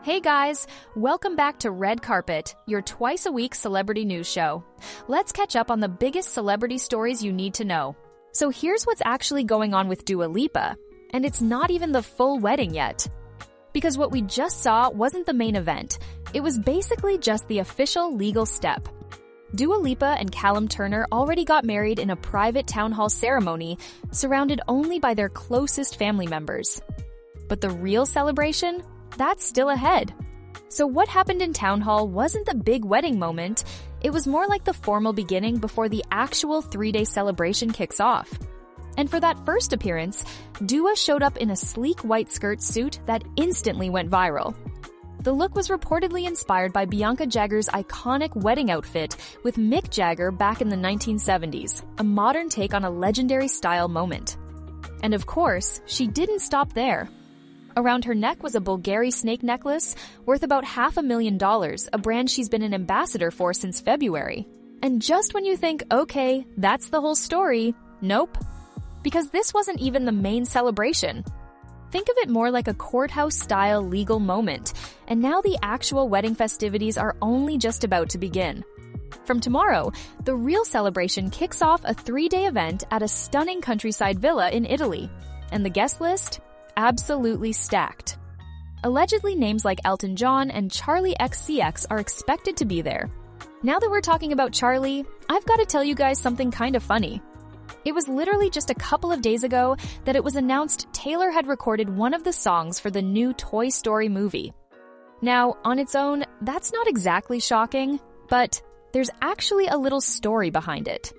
Hey guys, welcome back to Red Carpet, your twice-a-week celebrity news show. Let's catch up on the biggest celebrity stories you need to know. So here's what's actually going on with Dua Lipa, and it's not even the full wedding yet. Because what we just saw wasn't the main event, it was basically just the official legal step. Dua Lipa and Callum Turner already got married in a private town hall ceremony, surrounded only by their closest family members. But the real celebration? That's still ahead. So what happened in town hall wasn't the big wedding moment, it was more like the formal beginning before the actual 3-day celebration kicks off. And for that first appearance, Dua showed up in a sleek white skirt suit that instantly went viral. The look was reportedly inspired by Bianca Jagger's iconic wedding outfit with Mick Jagger back in the 1970s, a modern take on a legendary style moment. And of course, she didn't stop there. Around her neck was a Bulgari snake necklace worth about $500,000, a brand she's been an ambassador for since February. And just when you think, okay, that's the whole story, nope. Because this wasn't even the main celebration. Think of it more like a courthouse-style legal moment, and now the actual wedding festivities are only just about to begin. From tomorrow, the real celebration kicks off a 3-day event at a stunning countryside villa in Italy. And the guest list? Absolutely stacked. Allegedly, names like Elton John and Charli XCX are expected to be there. Now that we're talking about Charli, I've got to tell you guys something kind of funny. It was literally just a couple of days ago that it was announced Taylor had recorded one of the songs for the new Toy Story movie. Now, on its own, that's not exactly shocking, but there's actually a little story behind it.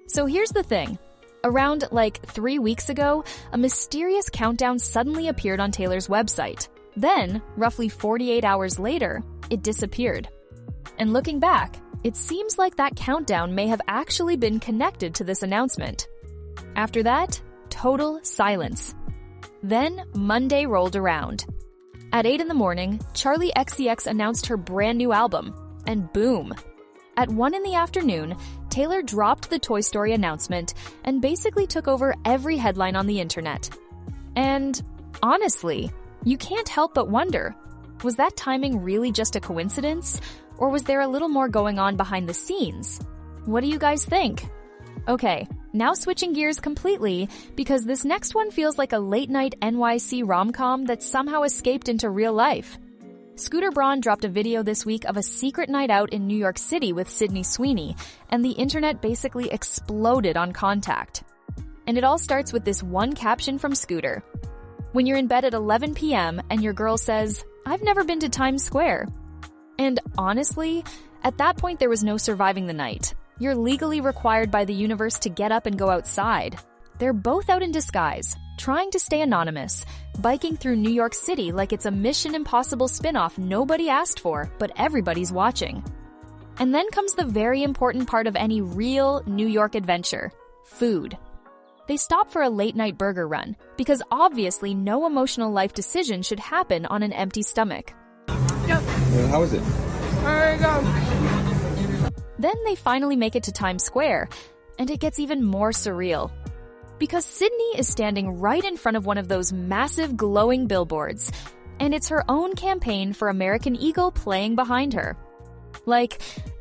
So here's the thing. Around, 3 weeks ago, a mysterious countdown suddenly appeared on Taylor's website. Then, roughly 48 hours later, it disappeared. And looking back, it seems like that countdown may have actually been connected to this announcement. After that, total silence. Then, Monday rolled around. At 8 in the morning, Charli XCX announced her brand new album, and boom! At 1 in the afternoon, Taylor dropped the Toy Story announcement and basically took over every headline on the internet. And honestly, you can't help but wonder, was that timing really just a coincidence? Or was there a little more going on behind the scenes? What do you guys think? Okay, now switching gears completely, because this next one feels like a late-night NYC rom-com that somehow escaped into real life. Scooter Braun dropped a video this week of a secret night out in New York City with Sweeney, and the internet basically exploded on contact. And it all starts with this one caption from Scooter. When you're in bed at 11 p.m. and your girl says, "I've never been to Times Square." And honestly, at that point there was no surviving the night. You're legally required by the universe to get up and go outside. They're both out in disguise, trying to stay anonymous, biking through New York City like it's a Mission Impossible spin-off nobody asked for, but everybody's watching. And then comes the very important part of any real New York adventure: food. They stop for a late-night burger run, because obviously no emotional life decision should happen on an empty stomach. Yep. How is it? There you go. Then they finally make it to Times Square, and it gets even more surreal. Because Sydney is standing right in front of one of those massive glowing billboards, and it's her own campaign for American Eagle playing behind her.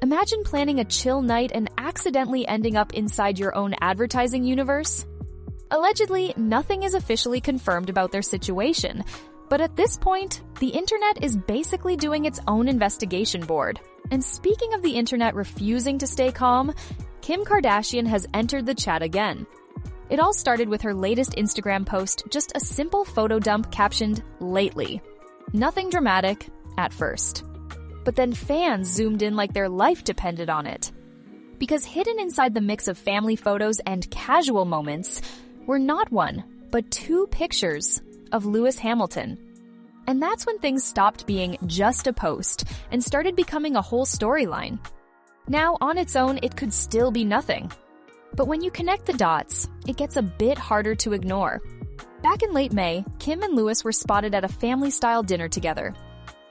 Imagine planning a chill night and accidentally ending up inside your own advertising universe. Allegedly, nothing is officially confirmed about their situation, but at this point, the internet is basically doing its own investigation board. And speaking of the internet refusing to stay calm, Kim Kardashian has entered the chat again. It all started with her latest Instagram post, just a simple photo dump captioned, "Lately." Nothing dramatic, at first. But then fans zoomed in like their life depended on it. Because hidden inside the mix of family photos and casual moments were not one, but 2 pictures of Lewis Hamilton. And that's when things stopped being just a post and started becoming a whole storyline. Now, on its own, it could still be nothing. But when you connect the dots, it gets a bit harder to ignore. Back in late May, Kim and Lewis were spotted at a family-style dinner together.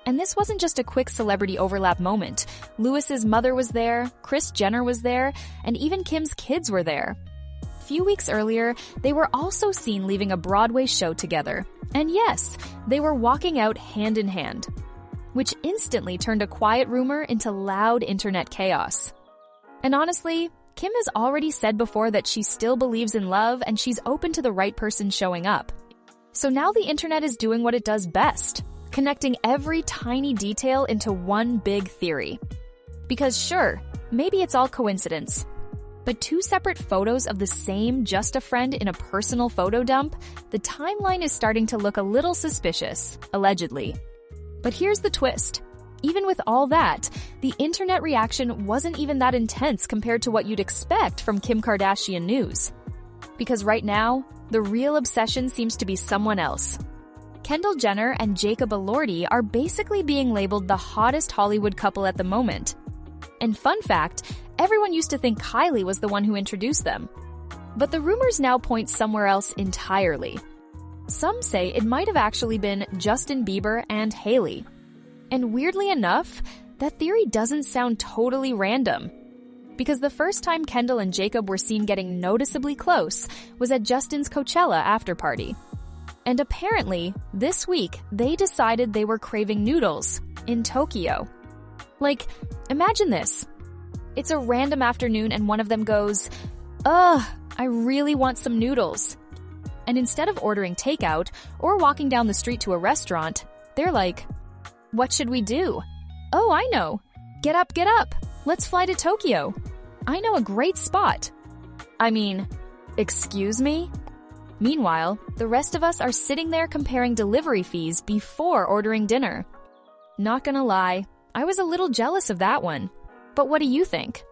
And this wasn't just a quick celebrity overlap moment. Lewis's mother was there, Kris Jenner was there, and even Kim's kids were there. A few weeks earlier, they were also seen leaving a Broadway show together. And yes, they were walking out hand in hand. which instantly turned a quiet rumor into loud internet chaos. And honestly, Kim has already said before that she still believes in love and she's open to the right person showing up. So now the internet is doing what it does best, connecting every tiny detail into one big theory. Because sure, maybe it's all coincidence, but two separate photos of the same just a friend in a personal photo dump, the timeline is starting to look a little suspicious, allegedly. But here's the twist. Even with all that, the internet reaction wasn't even that intense compared to what you'd expect from Kim Kardashian news. Because right now, the real obsession seems to be someone else. Kendall Jenner and Jacob Elordi are basically being labeled the hottest Hollywood couple at the moment. And fun fact, everyone used to think Kylie was the one who introduced them. But the rumors now point somewhere else entirely. Some say it might have actually been Justin Bieber and Hailey. And weirdly enough, that theory doesn't sound totally random. Because the first time Kendall and Jacob were seen getting noticeably close was at Justin's Coachella afterparty. And apparently, this week, they decided they were craving noodles in Tokyo. Like, imagine this. It's a random afternoon and one of them goes, "Ugh, I really want some noodles." And instead of ordering takeout or walking down the street to a restaurant, they're like, "What should we do? Oh, I know. Get up, get up. Let's fly to Tokyo. I know a great spot." I mean, excuse me? Meanwhile, the rest of us are sitting there comparing delivery fees before ordering dinner. Not gonna lie, I was a little jealous of that one. But what do you think?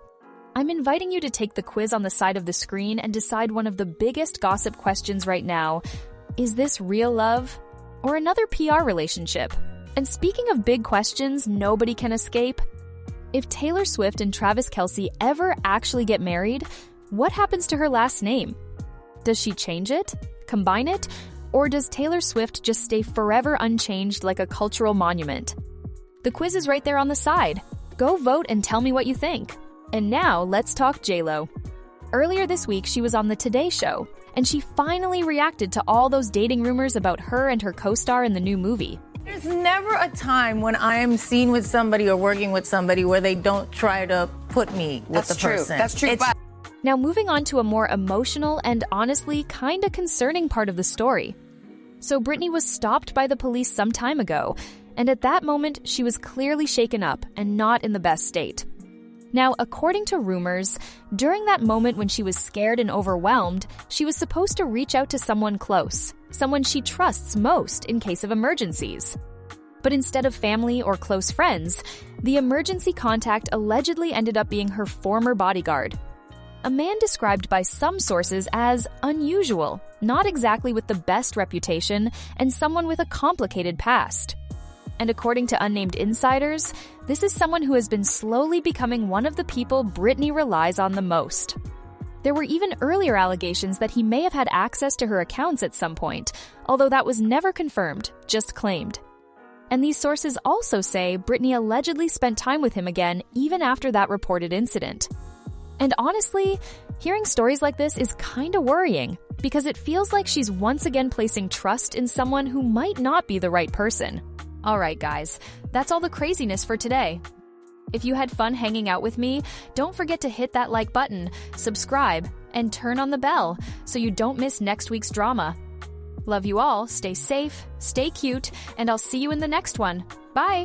I'm inviting you to take the quiz on the side of the screen and decide one of the biggest gossip questions right now. Is this real love or another PR relationship? And speaking of big questions nobody can escape, if Taylor Swift and Travis Kelce ever actually get married, what happens to her last name? Does she change it, combine it, or does Taylor Swift just stay forever unchanged like a cultural monument? The quiz is right there on the side. Go vote and tell me what you think. And now let's talk J.Lo. Earlier this week, she was on the Today Show, and she finally reacted to all those dating rumors about her and her co-star in the new movie. There's never a time when I am seen with somebody or working with somebody where they don't try to put me with the person. That's true. Now moving on to a more emotional and honestly kinda concerning part of the story. So Britney was stopped by the police some time ago, and at that moment she was clearly shaken up and not in the best state. Now, according to rumors, during that moment when she was scared and overwhelmed, she was supposed to reach out to someone close, someone she trusts most in case of emergencies. But instead of family or close friends, the emergency contact allegedly ended up being her former bodyguard. A man described by some sources as unusual, not exactly with the best reputation, and someone with a complicated past. And according to unnamed insiders, this is someone who has been slowly becoming one of the people Britney relies on the most. There were even earlier allegations that he may have had access to her accounts at some point, although that was never confirmed, just claimed. And these sources also say Britney allegedly spent time with him again even after that reported incident. And honestly, hearing stories like this is kinda worrying, because it feels like she's once again placing trust in someone who might not be the right person. Alright guys, that's all the craziness for today. If you had fun hanging out with me, don't forget to hit that like button, subscribe, and turn on the bell so you don't miss next week's drama. Love you all, stay safe, stay cute, and I'll see you in the next one. Bye!